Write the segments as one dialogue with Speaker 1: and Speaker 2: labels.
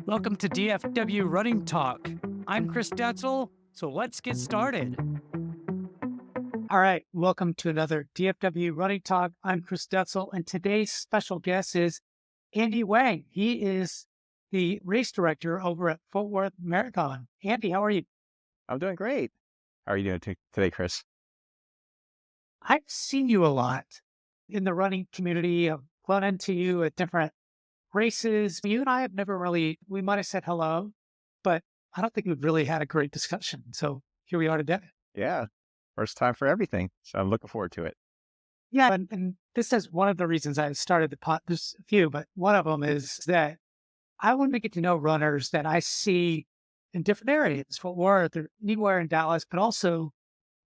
Speaker 1: Welcome to DFW Running Talk. I'm Chris Detzel, so let's get started. All right, welcome to another DFW Running Talk. I'm Chris Detzel, and today's special guest is Andy Wang. He is the race director over at Fort Worth Marathon. Andy, how are you?
Speaker 2: I'm doing great. How are you doing today, Chris?
Speaker 1: I've seen you a lot in the running community. I've run into you at different races. You and I have never really, we might have said hello, but I don't think we've really had a great discussion. So here we are today.
Speaker 2: Yeah, first time for everything. So I'm looking forward to it.
Speaker 1: Yeah. And this is one of the reasons I started the pod. There's a few, but one of them is that I want to get to know runners that I see in different areas, Fort Worth or anywhere in Dallas, but also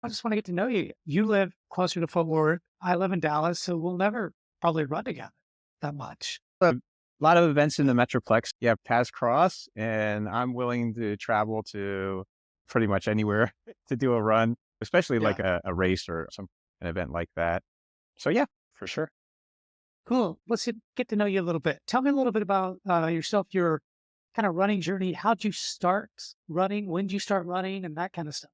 Speaker 1: I just want to get to know you. You live closer to Fort Worth. I live in Dallas, so we'll never probably run together that much.
Speaker 2: A lot of events in the Metroplex. Yeah, paths cross, and I'm willing to travel to pretty much anywhere to do a run, especially
Speaker 1: Yeah.
Speaker 2: like a race or an event like that. So yeah, for sure.
Speaker 1: Cool. Get to know you a little bit. Tell me a little bit about yourself, your kind of running journey. How'd you start running? When did you start running and that kind of stuff?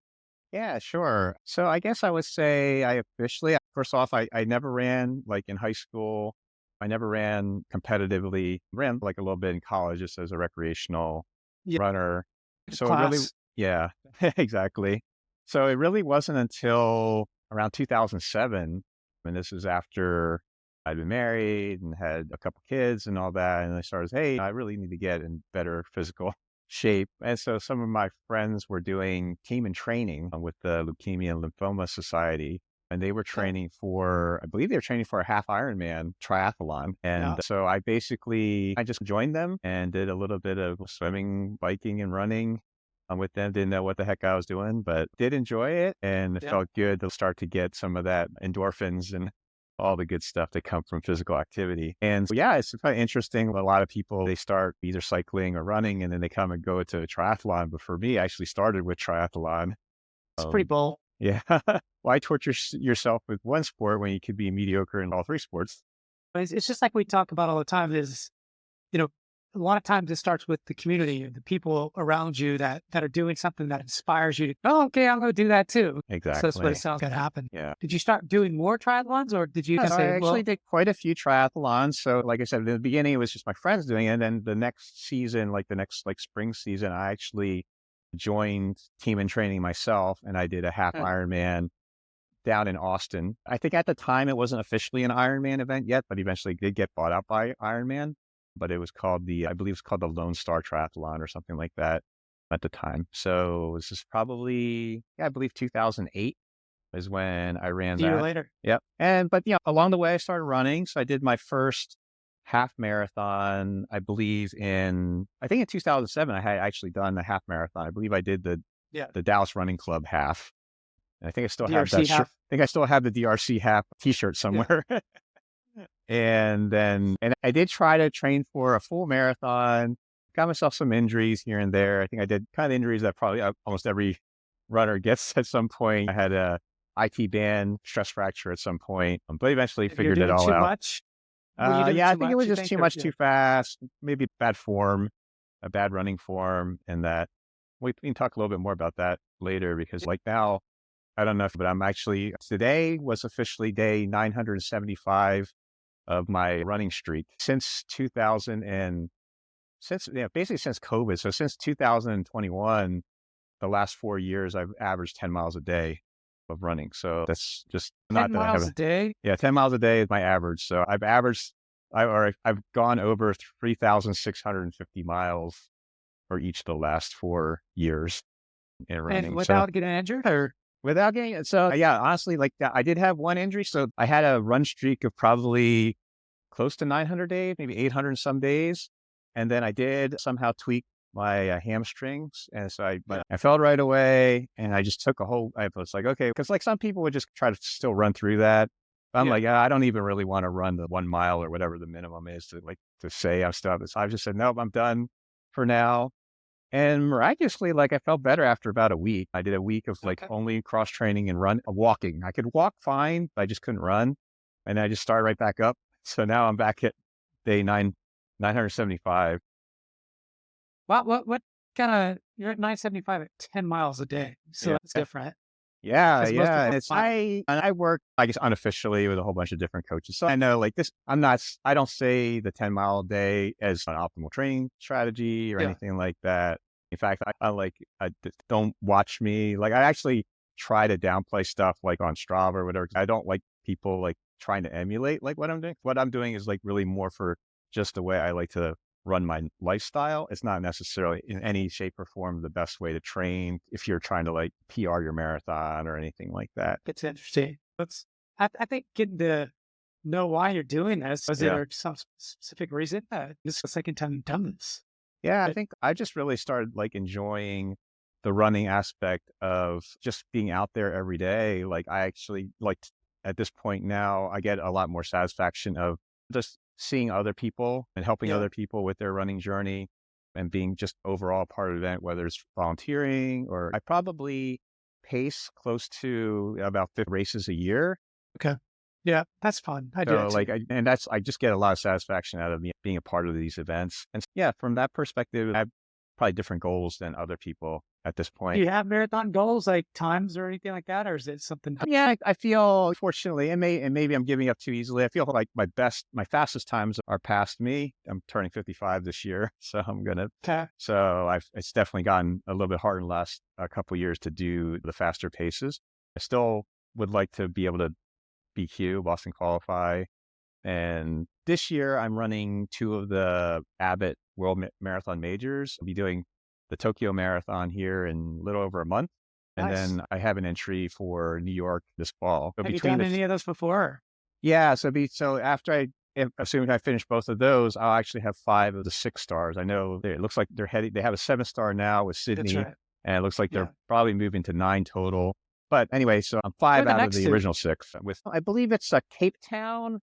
Speaker 2: Yeah, sure. So I guess I would say I officially, first off, I never ran like in high school. I never ran competitively, ran like a little bit in college just as a recreational
Speaker 1: Yeah.
Speaker 2: runner. So it really,
Speaker 1: Class.
Speaker 2: yeah, exactly. So it really wasn't until around 2007, and this is after I'd been married and had a couple kids and all that. And I started, hey, I really need to get in better physical shape. And so some of my friends were doing team and training with the Leukemia and Lymphoma Society. And they were
Speaker 1: Yeah.
Speaker 2: training for, I believe they were training for a half Ironman triathlon. And
Speaker 1: Yeah.
Speaker 2: so I just joined them and did a little bit of swimming, biking, and running with them. Didn't know what the heck I was doing, but did enjoy it. And it
Speaker 1: Yeah.
Speaker 2: felt good to start to get some of that endorphins and all the good stuff that come from physical activity. And so, yeah, it's kind of interesting. A lot of people, they start either cycling or running and then they come and go to triathlon. But for me, I actually started with triathlon.
Speaker 1: It's pretty
Speaker 2: Um,
Speaker 1: bold.
Speaker 2: yeah. Why torture yourself with one sport when you could be mediocre in all three sports?
Speaker 1: It's just like we talk about all the time is, you know, a lot of times it starts with the community, the people around you that are doing something that inspires you to, oh, okay, I'm going to do that too. So that's what it
Speaker 2: Exactly.
Speaker 1: sounds like happen.
Speaker 2: Yeah.
Speaker 1: Did you start doing more triathlons or did you
Speaker 2: Yeah,
Speaker 1: kind
Speaker 2: so
Speaker 1: of
Speaker 2: I
Speaker 1: say,
Speaker 2: actually
Speaker 1: well,
Speaker 2: did quite a few triathlons. So like I said, in the beginning, it was just my friends doing it. And then the next season, like the next like spring season, I actually joined team and training myself and I did a half
Speaker 1: uh,
Speaker 2: Ironman down in Austin. I think at the time it wasn't officially an Ironman event yet, but eventually did get bought out by Ironman. But it was called I believe it's called the Lone Star Triathlon or something like that at the time. So this is probably, yeah, I believe 2008 is when I ran
Speaker 1: a year
Speaker 2: that.
Speaker 1: later?
Speaker 2: Yep. But along the way I started running. So I did my first half marathon, I think in 2007, I had actually done a half marathon. I believe I did
Speaker 1: Yeah.
Speaker 2: the Dallas Running Club half. And I think I still have that
Speaker 1: DRC
Speaker 2: shirt.
Speaker 1: half.
Speaker 2: I think I still have the DRC half t-shirt
Speaker 1: Yeah.
Speaker 2: somewhere. And I did try to train for a full marathon, got myself some injuries here and there. I think I did kind of injuries that probably almost every runner gets at some point. I had a IT band stress fracture at some point, but eventually
Speaker 1: If you're
Speaker 2: figured it
Speaker 1: doing
Speaker 2: all
Speaker 1: too
Speaker 2: out.
Speaker 1: much, were you doing
Speaker 2: Yeah, I
Speaker 1: too
Speaker 2: think it
Speaker 1: much,
Speaker 2: was
Speaker 1: you
Speaker 2: just
Speaker 1: think?
Speaker 2: too
Speaker 1: Or,
Speaker 2: much
Speaker 1: yeah.
Speaker 2: too fast, maybe bad form, a bad running form, and that we can talk a little bit more about that later because like now, I don't know, but I'm actually, today was officially day 975 of my running streak since 2000 and basically since COVID. So since 2021, the last 4 years, I've averaged 10 miles a day of running. So that's just
Speaker 1: 10
Speaker 2: not that I have
Speaker 1: miles a day?
Speaker 2: 10 miles a day is my average. So I've gone over 3,650 miles for each of the last 4 years in
Speaker 1: And
Speaker 2: running. So
Speaker 1: without getting injured or?
Speaker 2: without getting it. So yeah, honestly, like I did have one injury. So I had a run streak of probably close to 900 days, maybe 800 and some days. And then I did somehow tweak my hamstrings. And so
Speaker 1: Yeah.
Speaker 2: I fell right away and I just took I was like, okay, because like some people would just try to still run through that. I'm
Speaker 1: Yeah.
Speaker 2: like, I don't even really want to run the 1 mile or whatever the minimum is to say I'm still, so I just said, nope, I'm done for now. And miraculously, like I felt better after about a week. I did a week of like
Speaker 1: Okay.
Speaker 2: only cross training and walking. I could walk fine, but I just couldn't run. And I just started right back up. So now I'm back at day 975.
Speaker 1: What kind of, you're at 975 at 10 miles a day. So
Speaker 2: Yeah.
Speaker 1: that's different
Speaker 2: Yeah,
Speaker 1: because most
Speaker 2: yeah,
Speaker 1: people
Speaker 2: and
Speaker 1: are
Speaker 2: it's
Speaker 1: mile.
Speaker 2: I work, I guess, unofficially with a whole bunch of different coaches, so I know, like, this I don't say the 10-mile a day as an optimal training strategy or
Speaker 1: Yeah.
Speaker 2: anything like that. In fact, don't watch me, like, I actually try to downplay stuff, like, on Strava or whatever. I don't like people, like, trying to emulate, like, what I'm doing. What I'm doing is, like, really more for just the way I like to run my lifestyle. It's not necessarily in any shape or form the best way to train if you're trying to like PR your marathon or anything like that.
Speaker 1: It's interesting. I think getting to know why you're doing this, is
Speaker 2: Yeah.
Speaker 1: there some specific reason? This is the second time you've done this.
Speaker 2: Yeah. I
Speaker 1: But
Speaker 2: think I just really started like enjoying the running aspect of just being out there every day. Like I actually like at this point now, I get a lot more satisfaction of just seeing other people and helping
Speaker 1: yeah,
Speaker 2: other people with their running journey and being just overall part of the event, whether it's volunteering or I probably pace close to about 50 races a year.
Speaker 1: okay. Yeah, that's fun. I do
Speaker 2: So
Speaker 1: that
Speaker 2: like,
Speaker 1: too.
Speaker 2: I just get a lot of satisfaction out of being a part of these events. And yeah, from that perspective, I have probably different goals than other people at this
Speaker 1: Do
Speaker 2: point.
Speaker 1: you have marathon goals like times or anything like that? Or is it something?
Speaker 2: Yeah, I feel fortunately, and maybe I'm giving up too easily. I feel like my fastest times are past me. I'm turning 55 this year, so
Speaker 1: Okay.
Speaker 2: it's definitely gotten a little bit harder in the last couple years to do the faster paces. I still would like to be able to BQ, Boston Qualify. And this year I'm running two of the Abbott Marathon Majors. I'll be doing the Tokyo Marathon here in a little over a month. And
Speaker 1: Nice.
Speaker 2: then I have an entry for New York this fall. So
Speaker 1: Have you
Speaker 2: between
Speaker 1: done
Speaker 2: the,
Speaker 1: any of those before?
Speaker 2: yeah, so after assuming I finish both of those, I'll actually have 5 of the 6 stars. I know it looks like they have a 7 star now with
Speaker 1: That's
Speaker 2: Sydney,
Speaker 1: right.
Speaker 2: and it looks like they're
Speaker 1: Yeah.
Speaker 2: probably moving to 9 total. But anyway, so I'm
Speaker 1: Who are
Speaker 2: five
Speaker 1: the
Speaker 2: out of
Speaker 1: next
Speaker 2: the
Speaker 1: two?
Speaker 2: original 6 with, I believe it's Cape Town.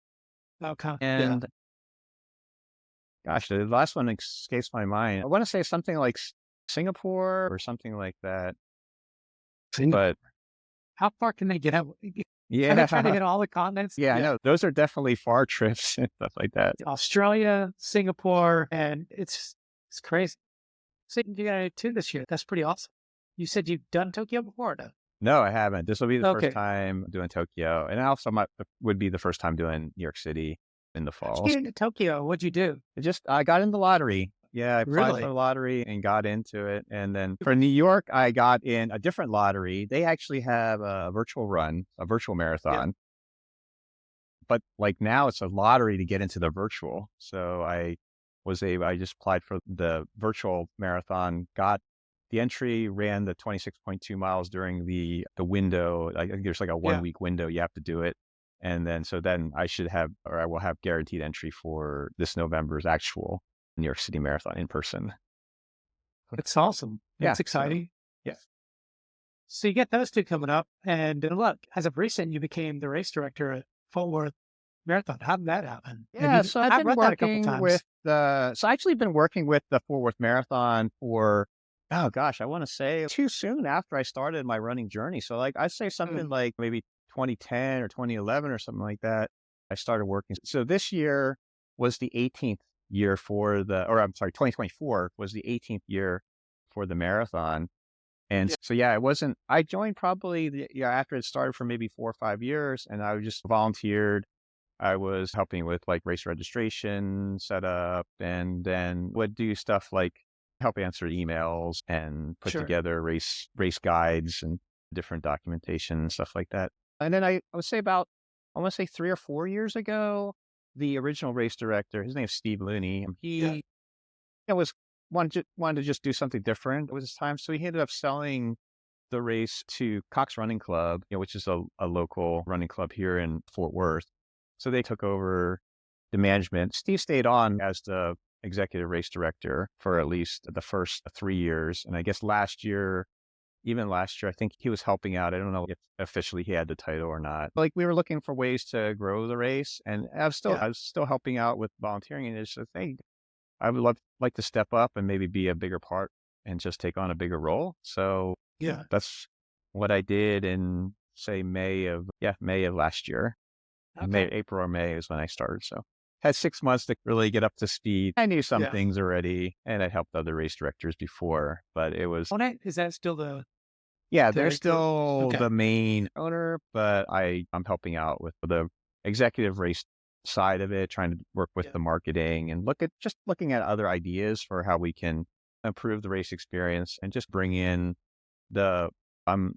Speaker 1: Okay. Yeah.
Speaker 2: And gosh, the last one escapes my mind. I want to say something like Singapore or something like that.
Speaker 1: Singapore.
Speaker 2: But
Speaker 1: How far can they get out? Are they trying to
Speaker 2: yeah,
Speaker 1: hit all the continents?
Speaker 2: yeah, I
Speaker 1: Yeah.
Speaker 2: know. Those are definitely far trips and stuff like that.
Speaker 1: Australia, Singapore, and it's crazy. So you got to do two this year. That's pretty awesome. You said you've done Tokyo before, no?
Speaker 2: No, I haven't. This will be the first
Speaker 1: Okay.
Speaker 2: time doing Tokyo. And also would be the first time doing New York City in the
Speaker 1: How'd you
Speaker 2: fall.
Speaker 1: get into Tokyo? What'd you do?
Speaker 2: I got in the lottery. Yeah, I applied for
Speaker 1: Really?
Speaker 2: the lottery and got into it. And then for New York, I got in a different lottery. They actually have a virtual run, a virtual
Speaker 1: Yeah.
Speaker 2: marathon. But like now it's a lottery to get into the virtual. So I just applied for the virtual marathon, got the entry, ran the 26.2 miles during the window. I think there's like a
Speaker 1: Yeah.
Speaker 2: 1 week window you have to do it. And then, so then I will have guaranteed entry for this November's actual New York City Marathon in person.
Speaker 1: It's awesome.
Speaker 2: Yeah.
Speaker 1: It's exciting.
Speaker 2: Yeah.
Speaker 1: So you get those two coming up. And look, as of recent, you became the race director at Fort Worth Marathon. How did that happen?
Speaker 2: Yeah. So I've
Speaker 1: I've
Speaker 2: been
Speaker 1: read that a couple
Speaker 2: working
Speaker 1: times.
Speaker 2: so I actually been working with the Fort Worth Marathon for, oh gosh, I want to say too soon after I started my running journey. So like I'd say something
Speaker 1: Mm,
Speaker 2: like maybe 2010 or 2011 or something like that. I started working. So this year was the 18th year or I'm sorry, 2024 was the 18th year for the marathon. And
Speaker 1: yeah.
Speaker 2: so, yeah, I joined probably after it started for maybe 4 or 5 years, and I just volunteered. I was helping with like race registration setup, and then would do stuff like help answer emails and put
Speaker 1: Sure.
Speaker 2: together race guides and different documentation and stuff like that. And then I would say I want to say 3 or 4 years ago, the original race director, his name is Steve Looney, and
Speaker 1: Yeah.
Speaker 2: he was wanted to just do something different. It was his time, so he ended up selling the race to Cox Running Club, which is a local running club here in Fort Worth. So they took over the management. Steve stayed on as the executive race director for at least the first 3 years. And I guess even last year, I think he was helping out. I don't know if officially he had the title or not. Like we were looking for ways to grow the race, and
Speaker 1: Yeah.
Speaker 2: I was still helping out with volunteering. And it's just, hey, I would like to step up and maybe be a bigger part and just take on a bigger role. So
Speaker 1: Yeah.
Speaker 2: that's what I did in say May of last year.
Speaker 1: Okay.
Speaker 2: April or May is when I started. So had 6 months to really get up to speed. I knew some
Speaker 1: Yeah.
Speaker 2: things already, and I helped other race directors before, but it was,
Speaker 1: On it, is that still the
Speaker 2: yeah, they're
Speaker 1: the
Speaker 2: still
Speaker 1: okay.
Speaker 2: the main owner, but I'm helping out with the executive race side of it, trying to work with
Speaker 1: Yeah.
Speaker 2: the marketing and looking at other ideas for how we can improve the race experience and just bring in the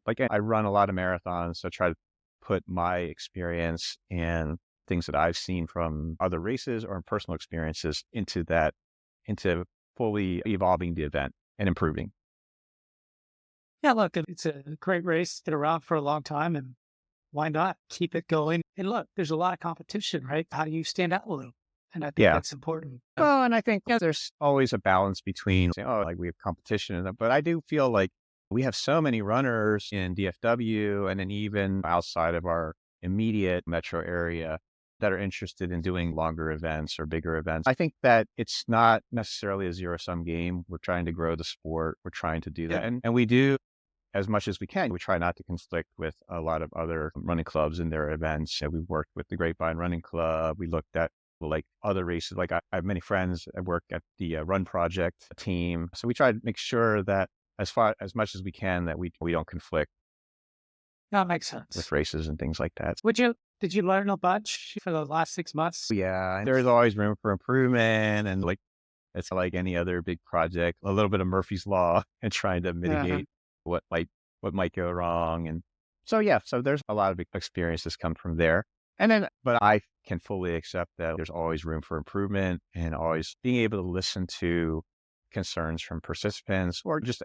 Speaker 2: like I run a lot of marathons, so try to put my experience and things that I've seen from other races or personal experiences into fully evolving the event and improving.
Speaker 1: Yeah, look, it's a great race, been around for a long time, and why not keep it going? And look, there's a lot of competition, right? How do you stand out a little? And I think
Speaker 2: Yeah.
Speaker 1: that's important.
Speaker 2: Well, and I think, there's always a balance between saying, oh, like we have competition and that, but I do feel like we have so many runners in DFW and then even outside of our immediate metro area that are interested in doing longer events or bigger events. I think that it's not necessarily a zero-sum game. We're trying to grow the sport. We're trying to do that.
Speaker 1: Yeah.
Speaker 2: And we do as much as we can. We try not to conflict with a lot of other running clubs and their events. We've worked with the Grapevine Running Club. We looked at like other races. Like I have many friends that work at the Run Project team. So we try to make sure that as much as we can, that we don't conflict
Speaker 1: That makes
Speaker 2: with
Speaker 1: sense.
Speaker 2: races and things like that.
Speaker 1: Did you learn a bunch for the last 6 months?
Speaker 2: Yeah, there's always room for improvement, and like it's like any other big project, a little bit of Murphy's Law and trying to
Speaker 1: Uh-huh.
Speaker 2: mitigate what might what might go wrong. And so yeah, so there's a lot of experiences come from there. And then but I can fully accept that there's always room for improvement and always being able to listen to concerns from participants or just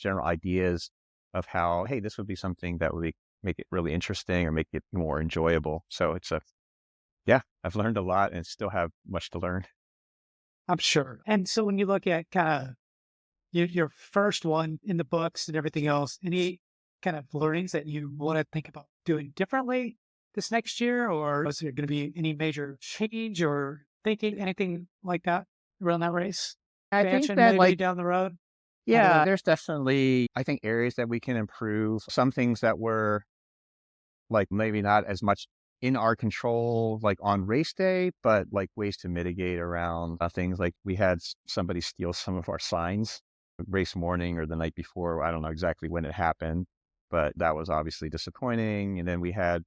Speaker 2: general ideas of how, hey, this would be something that would make it really interesting or make it more enjoyable. So yeah, I've learned a lot and still have much to learn.
Speaker 1: I'm sure. And so when you look at kind of your first one in the books and everything else, any kind of learnings that you want to think about doing differently this next year? Or is there going to be any major change or thinking, anything like that around that race?
Speaker 2: I think
Speaker 1: Expansion
Speaker 2: that
Speaker 1: maybe
Speaker 2: like,
Speaker 1: down the road? How
Speaker 2: yeah,
Speaker 1: to,
Speaker 2: there's definitely, I think, areas that we can improve. Some things that were like maybe not as much in our control, like on race day, but like ways to mitigate around things like we had somebody steal some of our signs race morning or the night before. I don't know exactly when it happened, but that was obviously disappointing. And then we had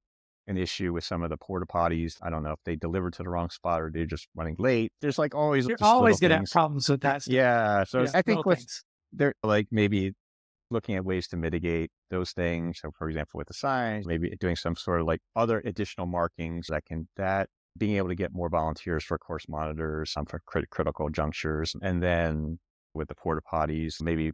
Speaker 2: an issue with some of the porta potties. I don't know if they delivered to the wrong spot or they're just running late. There's like always
Speaker 1: you're
Speaker 2: just little
Speaker 1: always going to have
Speaker 2: things.
Speaker 1: problems with that stuff.
Speaker 2: Yeah. So
Speaker 1: Yeah.
Speaker 2: I think
Speaker 1: Little
Speaker 2: with
Speaker 1: things.
Speaker 2: there, like maybe looking at ways to mitigate those things. So, for example, with the signs, maybe doing some sort of like other additional markings that being able to get more volunteers for course monitors, some for critical junctures, and then with the porta potties, maybe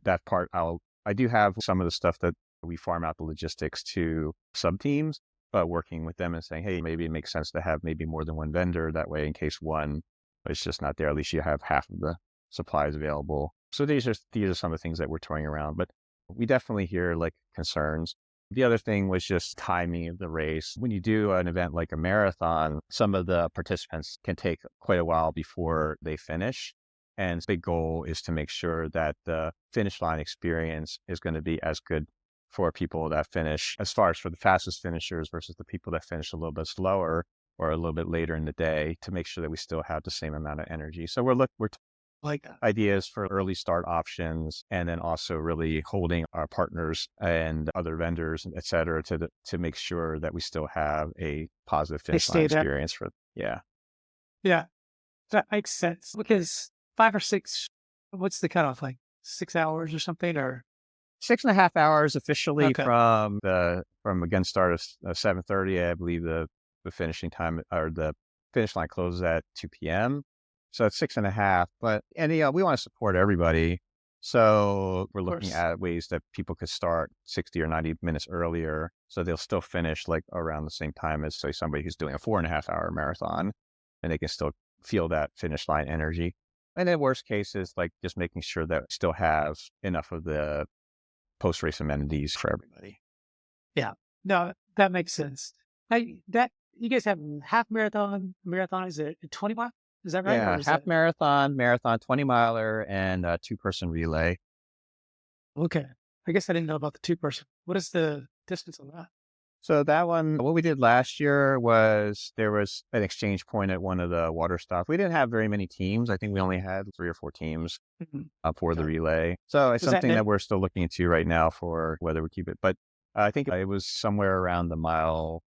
Speaker 2: that part I do have some of the stuff that we farm out the logistics to sub teams, but working with them and saying, hey, maybe it makes sense to have maybe more than one vendor. That way, in case one is just not there, at least you have half of the supplies available. So these are some of the things that we're toying around, but we definitely hear like concerns. The other thing was just timing of the race. When you do an event like a marathon, some of the participants can take quite a while before they finish. And the big goal is to make sure that the finish line experience is going to be as good for people that finish, as far as for the fastest finishers versus the people that finish a little bit slower or a little bit later in the day, to make sure that we still have the same amount of energy. So we're
Speaker 1: Like that.
Speaker 2: ideas for early start options, and then also really holding our partners and other vendors, et cetera, to make sure that we still have a positive
Speaker 1: They
Speaker 2: finish line
Speaker 1: stay there.
Speaker 2: experience for, yeah.
Speaker 1: Yeah. That makes sense because 5 or 6, what's the cutoff? Like 6 hours or something? Or
Speaker 2: 6.5 hours officially
Speaker 1: okay.
Speaker 2: from again start of 7:30. I believe the finishing time or the finish line closes at 2 p.m. So it's 6.5. But we want to support everybody. So we're
Speaker 1: Of
Speaker 2: looking
Speaker 1: course.
Speaker 2: at ways that people could start 60 or 90 minutes earlier, so they'll still finish like around the same time as say somebody who's doing a 4.5 hour marathon, and they can still feel that finish line energy. And then worst case is like just making sure that we still have enough of the post-race amenities for everybody.
Speaker 1: Yeah. No, that makes sense. Hey, that you guys have half marathon. Marathon is a 20 mile. Is that right? Or
Speaker 2: Yeah,
Speaker 1: is
Speaker 2: half
Speaker 1: that
Speaker 2: marathon, 20 miler, and a two-person relay.
Speaker 1: okay? I guess I didn't know about the 2 person. What is the distance on that?
Speaker 2: So that one, what we did last year was there was an exchange point at one of the water stops. We didn't have very many teams. I think we only had 3 or 4 teams
Speaker 1: Mhm.
Speaker 2: for the
Speaker 1: Okay.
Speaker 2: relay. So it's
Speaker 1: Was that
Speaker 2: something
Speaker 1: net?
Speaker 2: that we're still looking into right now for whether we keep it. But I think it was somewhere around the mile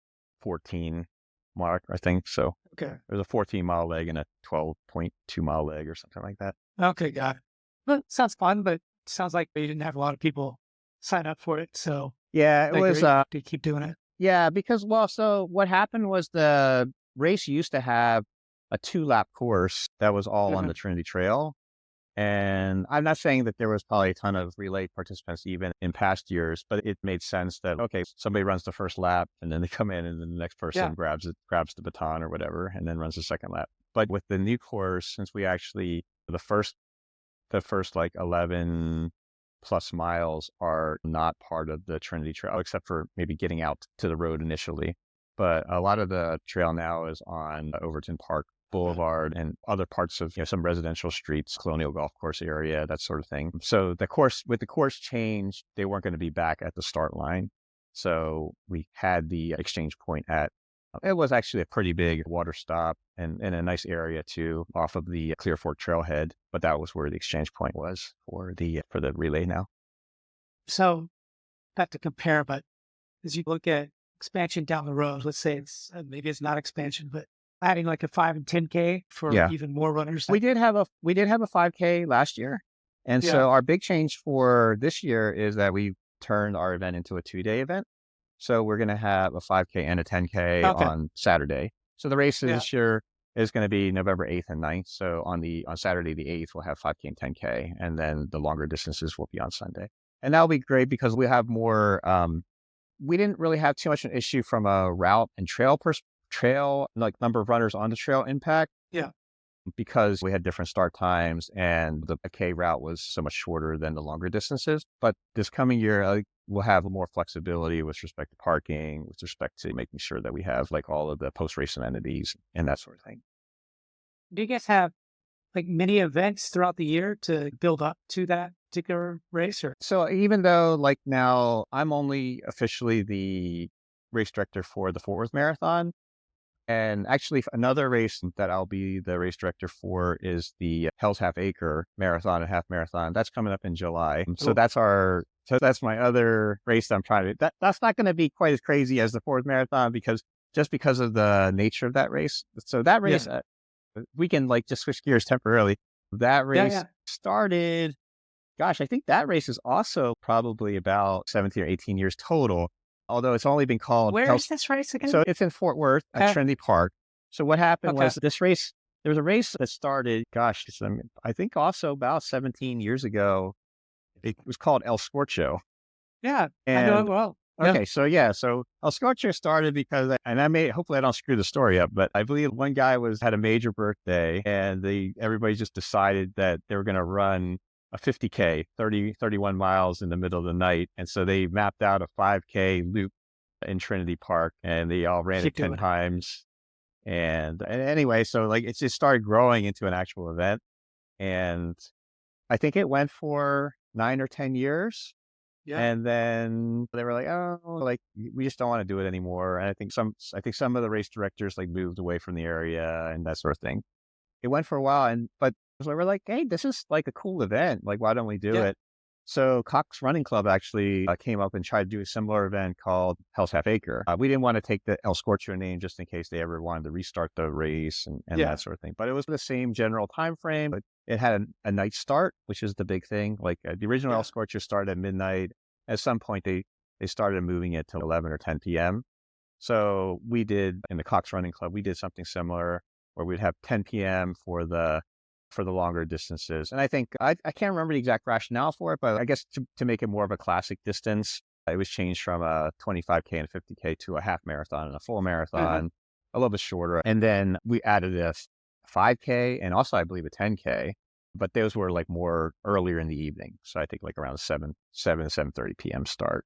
Speaker 2: 14 mark, I think. So
Speaker 1: Okay.
Speaker 2: there's a 14-mile leg and a 12.2-mile leg or something like that.
Speaker 1: Okay, got it. Well, sounds fun, but sounds like they didn't have a lot of people sign up for it. So
Speaker 2: Yeah, it
Speaker 1: they
Speaker 2: was.
Speaker 1: great to keep doing it.
Speaker 2: Yeah, because well, so what happened was the race used to have a 2-lap course that was all on
Speaker 1: Mhm.
Speaker 2: the Trinity Trail. And I'm not saying that there was probably a ton of relay participants even in past years, but it made sense that, okay, somebody runs the first lap and then they come in and then the next
Speaker 1: Yeah.
Speaker 2: person grabs the baton or whatever, and then runs the second lap. But with the new course, since we actually, the first like 11 plus miles are not part of the Trinity Trail, except for maybe getting out to the road initially. But a lot of the trail now is on Overton Park
Speaker 1: Okay.
Speaker 2: Boulevard and other parts of some residential streets, Colonial Golf Course area, that sort of thing. So with the course change, they weren't going to be back at the start line. So we had the exchange point at it was actually a pretty big water stop and a nice area too, off of the Clear Fork Trailhead. But that was where the exchange point was for the relay now.
Speaker 1: So not to compare, but as you look at expansion down the road, let's say it's maybe it's not expansion, but adding like a 5 and 10K for
Speaker 2: Yeah,
Speaker 1: even more runners.
Speaker 2: we did have a 5K last year, and
Speaker 1: Yeah.
Speaker 2: so our big change for this year is that we turned our event into a 2-day event. So we're going to have a 5K and a 10K
Speaker 1: Okay.
Speaker 2: on Saturday. So the race
Speaker 1: Yeah.
Speaker 2: this year is going to be November 8th and 9th. So on Saturday the 8th, we'll have 5K and 10K, and then the longer distances will be on Sunday. And that'll be great because we have more. We didn't really have too much an issue from a route and trail like number of runners on the trail impact
Speaker 1: Yeah.
Speaker 2: because we had different start times and the K route was so much shorter than the longer distances. But this coming year, we'll have more flexibility with respect to parking, with respect to making sure that we have like all of the post-race amenities and that sort of thing.
Speaker 1: Do you guys have like many events throughout the year to build up to that particular race or?
Speaker 2: So even though like now I'm only officially the race director for the Fort Worth Marathon, and actually, another race that I'll be the race director for is the Hell's Half Acre Marathon and Half Marathon. That's coming up in July. So
Speaker 1: Oh,
Speaker 2: that's my other race that I'm trying to. That's not going to be quite as crazy as the Fort Worth Marathon because of the nature of that race. So that
Speaker 1: yeah.
Speaker 2: race, we can like just switch gears temporarily. That
Speaker 1: Yeah.
Speaker 2: race
Speaker 1: Yeah.
Speaker 2: started. Gosh, I think that race is also probably about 17 or 18 years total. Although it's only been called
Speaker 1: Where is
Speaker 2: Hell's
Speaker 1: this race again?
Speaker 2: so it's in Fort Worth at
Speaker 1: Okay.
Speaker 2: Trinity Park. So what happened
Speaker 1: Okay.
Speaker 2: was there was a race that started, gosh, I think also about 17 years ago. It was called El Scorcho.
Speaker 1: Yeah. I know it
Speaker 2: And
Speaker 1: well. Yeah.
Speaker 2: okay, so yeah, so El Scorcho started because, and hopefully I don't screw the story up, but I believe one guy had a major birthday and everybody just decided that they were going to run a 50K, 31 miles in the middle of the night. And so they mapped out a 5K loop in Trinity Park and they all ran it
Speaker 1: Keep
Speaker 2: 10
Speaker 1: doing it.
Speaker 2: times. And anyway, so like it just started growing into an actual event. And I think it went for 9 or 10 years.
Speaker 1: Yeah.
Speaker 2: And then they were like, oh, like we just don't want to do it anymore. And I think some of the race directors like moved away from the area and that sort of thing. It went for a while, but so we're like, hey, this is like a cool event. Like, why don't we do
Speaker 1: Yeah.
Speaker 2: it? So Cox Running Club actually came up and tried to do a similar event called Hell's Half Acre. We didn't want to take the El Scorcho name just in case they ever wanted to restart the race and
Speaker 1: Yeah.
Speaker 2: that sort of thing. But it was the same general time frame. But it had a night start, which is the big thing. Like the original El
Speaker 1: Yeah.
Speaker 2: Scorcho started at midnight. At some point, they started moving it to 11 or 10 p.m. So we did in the Cox Running Club, we did something similar where we'd have 10 p.m. for the longer distances. And I think I can't remember the exact rationale for it, but I guess to make it more of a classic distance, it was changed from a 25K and a 50K to a half marathon and a full
Speaker 1: Uh-huh.
Speaker 2: marathon, a little bit shorter. And then we added a 5K and also I believe a 10K, but those were like more earlier in the evening. So I think like around 7:30 p.m. start.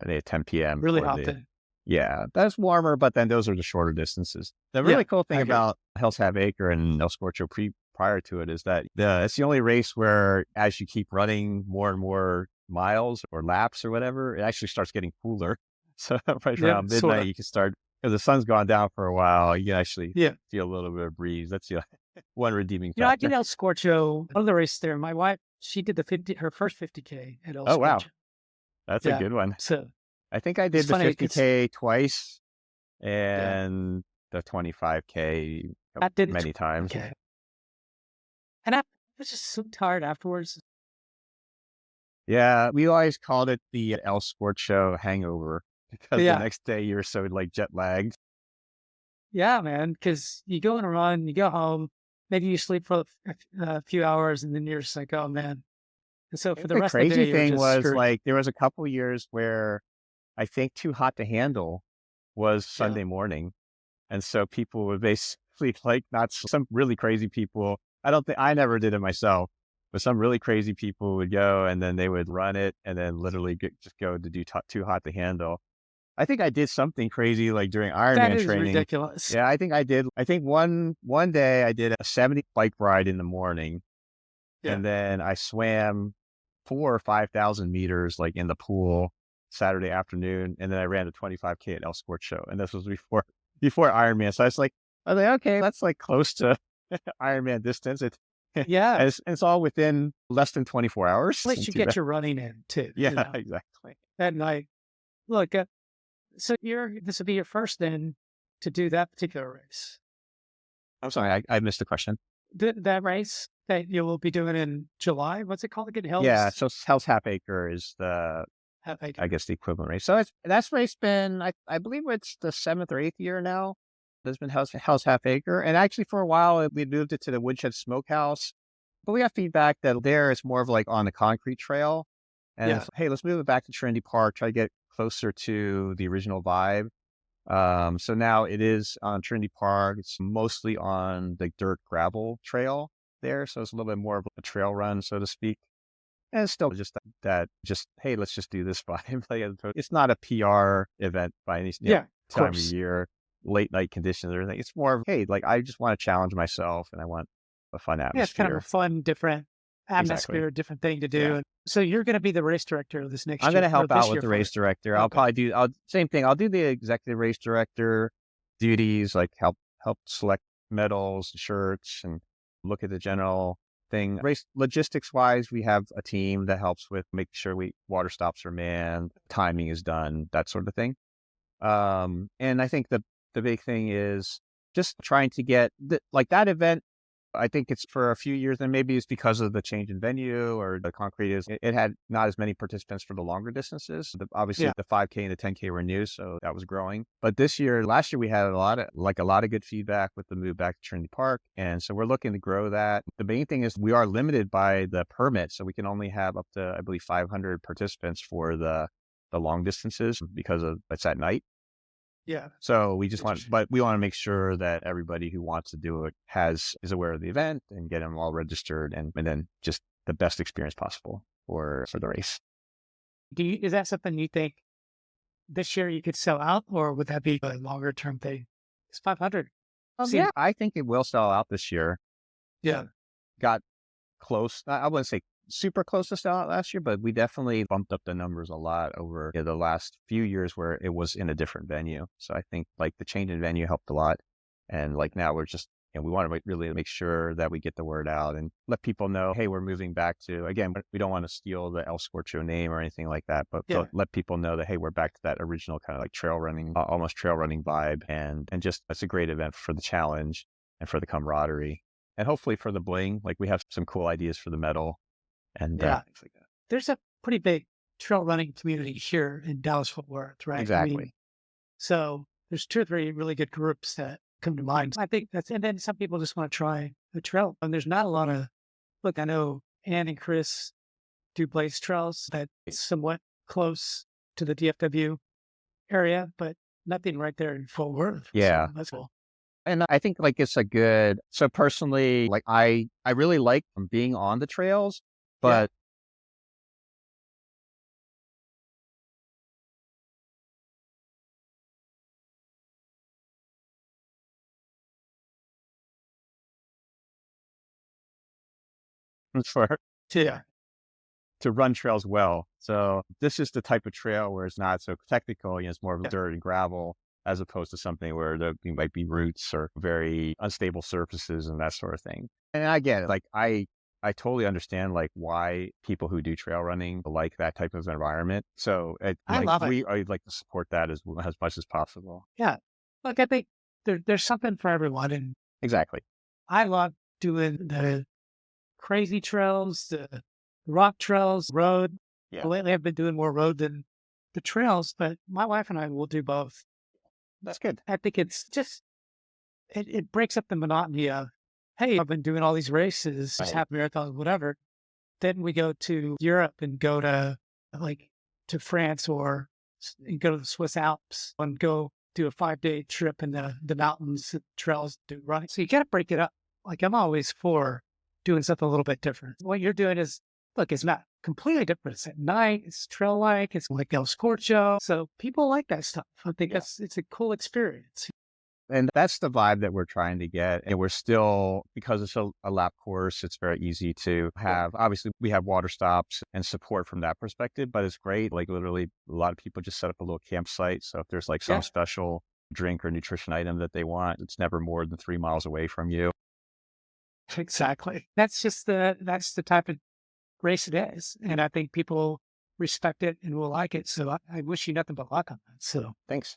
Speaker 2: And they had 10 p.m.
Speaker 1: Really
Speaker 2: for
Speaker 1: hopped in.
Speaker 2: yeah, that's warmer, but then those are the shorter distances. The
Speaker 1: Yeah.
Speaker 2: really cool thing
Speaker 1: I hear you.
Speaker 2: about Hell's Half Acre and El Scorcho prior to it is that it's the only race where as you keep running more and more miles or laps or whatever, it actually starts getting cooler. So right
Speaker 1: Yeah,
Speaker 2: around
Speaker 1: sort
Speaker 2: midnight,
Speaker 1: of.
Speaker 2: you can start because the sun's gone down for a while. You can actually
Speaker 1: Yeah.
Speaker 2: feel a little bit of breeze. That's the one redeeming
Speaker 1: I did
Speaker 2: factor.
Speaker 1: El Scorcho, one of the races there. My wife, she did her first 50K at El
Speaker 2: Oh, wow.
Speaker 1: Scorcho.
Speaker 2: That's a
Speaker 1: Yeah.
Speaker 2: good one.
Speaker 1: So
Speaker 2: I think I
Speaker 1: it's
Speaker 2: did the
Speaker 1: funny because,
Speaker 2: 50K twice
Speaker 1: yeah,
Speaker 2: and the 25K
Speaker 1: I did the
Speaker 2: many times.
Speaker 1: 25K. And I was just so tired afterwards.
Speaker 2: Yeah, we always called it the El Scorcho hangover because the
Speaker 1: Yeah.
Speaker 2: next day you're so like jet lagged.
Speaker 1: Yeah, man. Cause you go on a run, you go home, maybe you sleep for a few hours and then you're just like, oh man. And so
Speaker 2: I
Speaker 1: for
Speaker 2: think
Speaker 1: the
Speaker 2: the
Speaker 1: rest of the
Speaker 2: crazy
Speaker 1: day, you're
Speaker 2: thing
Speaker 1: just
Speaker 2: was
Speaker 1: screwed.
Speaker 2: like there was a couple years where I think Too Hot to Handle was
Speaker 1: Yeah.
Speaker 2: Sunday morning. And so people would basically like not some really crazy people. I don't think I never did it myself, but some really crazy people would go and then they would run it and then literally just go to do Too Hot to Handle. I think I did something crazy like during
Speaker 1: That
Speaker 2: Ironman
Speaker 1: is
Speaker 2: training.
Speaker 1: ridiculous.
Speaker 2: Yeah, I think I did. I think one day I did a 70 bike ride in the morning
Speaker 1: Yeah.
Speaker 2: and then I swam 4 or 5,000 meters like in the pool Saturday afternoon, and then I ran a 25K at El Scorcho, and this was before Ironman. So I was like, okay, that's like close to Ironman distance.
Speaker 1: Yeah.
Speaker 2: It's all within less than 24 hours.
Speaker 1: At least
Speaker 2: Isn't
Speaker 1: you
Speaker 2: too
Speaker 1: get
Speaker 2: bad.
Speaker 1: your running in too,
Speaker 2: Yeah, exactly.
Speaker 1: at night. Look, so this will be your first then to do that particular race.
Speaker 2: I'm sorry, I missed the question.
Speaker 1: That race that you will be doing in July. What's it called again?
Speaker 2: Yeah,
Speaker 1: Hell's
Speaker 2: so Hell's Half Acre is
Speaker 1: Half
Speaker 2: I
Speaker 1: Acre.
Speaker 2: guess the equivalent race. So that's race been I believe it's the 7th or 8th year now. There's been Hell's Half Acre, and actually for a while we moved it to the Woodshed Smokehouse, but we got feedback that there it's more of like on the concrete trail, and
Speaker 1: Yeah.
Speaker 2: it's, hey, let's move it back to Trinity Park, try to get closer to the original vibe. So now it is on Trinity Park. It's mostly on the dirt gravel trail there, so it's a little bit more of a trail run, so to speak. And it's still just just, hey, let's just do this vibe. Like, it's not a PR event by any
Speaker 1: Yeah. Of
Speaker 2: time of
Speaker 1: course.
Speaker 2: year, late night conditions or anything. It's more of, hey, like I just want to challenge myself and I want a fun
Speaker 1: Yeah, it's kind of a
Speaker 2: atmosphere.
Speaker 1: fun, different
Speaker 2: Exactly.
Speaker 1: atmosphere, different thing to
Speaker 2: Yeah.
Speaker 1: do. And so you're going to be the race director this
Speaker 2: I'm
Speaker 1: next
Speaker 2: going to
Speaker 1: year or
Speaker 2: help out
Speaker 1: this
Speaker 2: with
Speaker 1: year
Speaker 2: the
Speaker 1: for
Speaker 2: race
Speaker 1: it.
Speaker 2: director. I'll
Speaker 1: Okay.
Speaker 2: probably same thing. I'll do the executive race director duties, like help select medals, shirts, and look at the general thing. Race logistics wise, we have a team that helps with making sure water stops are manned, timing is done, that sort of thing. And I think the big thing is just trying to get like that event. I think it's for a few years, and maybe it's because of the change in venue or the concrete it had not as many participants for the longer distances. Obviously,
Speaker 1: Yeah.
Speaker 2: the 5K and the 10K were new, so that was growing. But last year, we had a lot of good feedback with the move back to Trinity Park, and so we're looking to grow that. The main thing is we are limited by the permit, so we can only have up to I believe 500 participants for the long distances because of it's at night.
Speaker 1: Yeah.
Speaker 2: So
Speaker 1: Interesting.
Speaker 2: but we want to make sure that everybody who wants to do it is aware of the event and get them all registered and then just the best experience possible for the race.
Speaker 1: Is that something you think this year you could sell out, or would that be a longer term thing? It's 500.
Speaker 2: Yeah,
Speaker 1: See,
Speaker 2: I think it will sell out this year.
Speaker 1: yeah.
Speaker 2: Got close. I wouldn't say super close to sell out last year, but we definitely bumped up the numbers a lot over the last few years where it was in a different venue. So I think like the change in venue helped a lot. And like now we're just, we want to really make sure that we get the word out and let people know, hey, we're moving back to, again, we don't want to steal the El Scorcho name or anything like that, but
Speaker 1: Yeah.
Speaker 2: let people know that, hey, we're back to that original kind of like trail running, almost trail running vibe. And just, it's a great event for the challenge and for the camaraderie. And hopefully for the bling, like we have some cool ideas for the medal and
Speaker 1: Yeah.
Speaker 2: things like that.
Speaker 1: There's a pretty big trail running community here in Dallas Fort Worth, right? I mean,
Speaker 2: Exactly.
Speaker 1: so there's two or three really good groups that come to mind. I think and then some people just want to try the trail. And there's not a lot of, look, I know Ann and Chris do blaze trails that's somewhat close to the DFW area, but nothing right there in Fort Worth.
Speaker 2: Yeah.
Speaker 1: So that's cool.
Speaker 2: And I think like it's so personally, like I really like being on the trails,
Speaker 1: Yeah.
Speaker 2: but for
Speaker 1: Yeah.
Speaker 2: to run trails well. So this is the type of trail where it's not so technical, it's more of
Speaker 1: Yeah.
Speaker 2: dirt and gravel as opposed to something where there might be roots or very unstable surfaces and that sort of thing. And I get it. Like I totally understand like why people who do trail running like that type of environment. So
Speaker 1: I love it.
Speaker 2: I'd like to support that as much as possible.
Speaker 1: Yeah. Look, I think there's something for everyone. And
Speaker 2: Exactly.
Speaker 1: I love doing the crazy trails, the rock trails, road.
Speaker 2: Yeah,
Speaker 1: Lately, I've been doing more road than the trails, but my wife and I will do both.
Speaker 2: that's good.
Speaker 1: I think it's just, it breaks up the monotony of, hey, I've been doing all these races, just
Speaker 2: Right.
Speaker 1: half marathons, whatever. Then we go to Europe and go to like to France or and go to the Swiss Alps and go do a 5 day trip in the mountains, the trails, do running. So you got to break it up. Like I'm always for doing something a little bit different. What you're doing is, look, it's not completely different. It's at night. It's trail like. It's like El Scorcho. So people like that stuff. I think
Speaker 2: Yeah.
Speaker 1: it's a cool experience.
Speaker 2: And that's the vibe that we're trying to get. And we're still, because it's a lap course, it's very easy to
Speaker 1: Yeah.
Speaker 2: have. Obviously, we have water stops and support from that perspective, but it's great. Like literally, a lot of people just set up a little campsite. So if there's like some
Speaker 1: Yeah.
Speaker 2: special drink or nutrition item that they want, it's never more than 3 miles away from you.
Speaker 1: Exactly. That's the type of race it is. And I think people respect it and will like it. So I wish you nothing but luck on that. So
Speaker 2: Thanks.